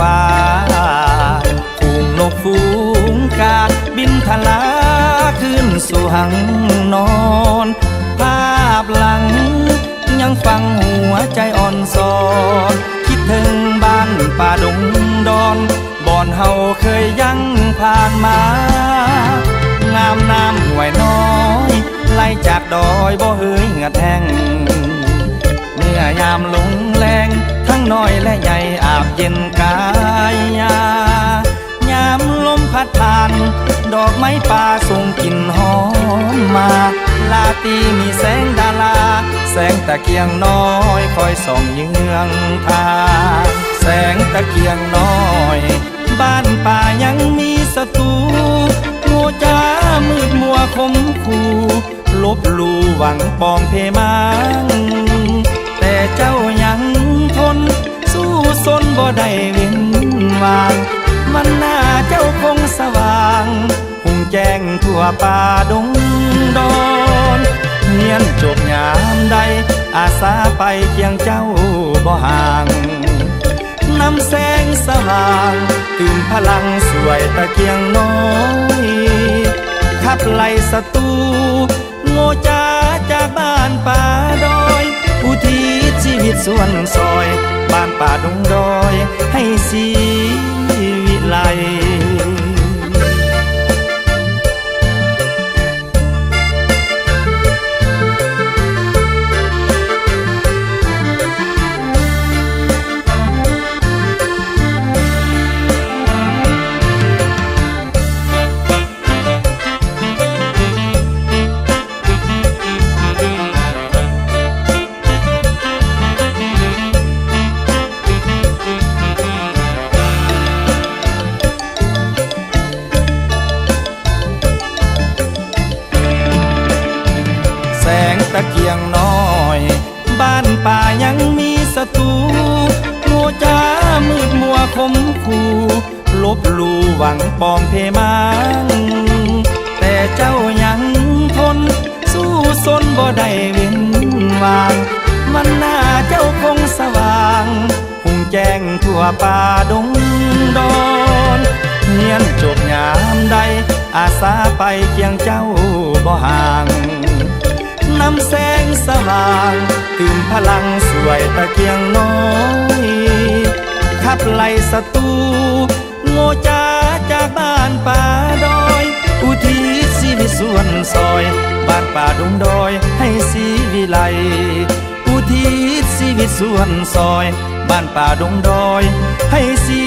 ฟ้าฝูงนกฝูงกาบินทลาขึ้นสู่หังนอนภาพหลังยังฟังหัวใจอ่อนซอนคิดถึงบ้านป่าดงดอนบ่อนเฮาเคยยังผ่านมางามน้ำห้วยน้อยไล่จากดอยบ่เฮยเหงือแห้งเมื่อยามลงแรงทั้งน้อยและใหญ่อาบเย็นกายยามลมพัดผ่านดอกไม้ป่าส่งกลิ่นหอมมาลาตีมีแสงดาราแสงตะเกียงน้อยคอยส่องเยืองทางแสงตะเกียงน้อยบ้านป่ายังมีศัตรูโง่จ้ามืดมัวคมคู่ลบลู่หวังปองเพมังแต่เจ้ายังทนสู้สนบ่ได้เว้นวางมันหน้าเจ้าคงสว่างหุ่งแจ้งทั่วป่าดงดอนเฮียนจบยามใดอาสาไปเคียงเจ้าบ่ห่างนำแสงสว่างตื่นพลังสวยตะเกียงน้อยขับไล่ศัตรูโง่จ้าจากบ้านป่าดอยอุทิศชีวิตส่วนซอยบ้านป่าดงดอยให้สีวิไลตะเกียงน้อยบ้านป่ายังมีศัตรูโง่จ้ามืดมัวคมคู่ลบลู่หวังปองเพมังแต่เจ้ายังทนสู้สนบ่ได้เว้นวางมันหน้าเจ้าคงสว่างหุ่งแจ้งทั่วป่าดงดอนเฮียนจบยามใดอาสาไปเคียงเจ้าบ่ห่างนำแสงสว่างตื่นพลังสวยตะเกียงน้อยขับไล่ศัตรูโง่จ้าจากบ้านป่าดอยอุทิศชีวิตส่วนซอยบ้านป่าดงดอยให้สีวิไลอุทิศชีวิตส่วนซอยบ้านป่าดงดอยให้สี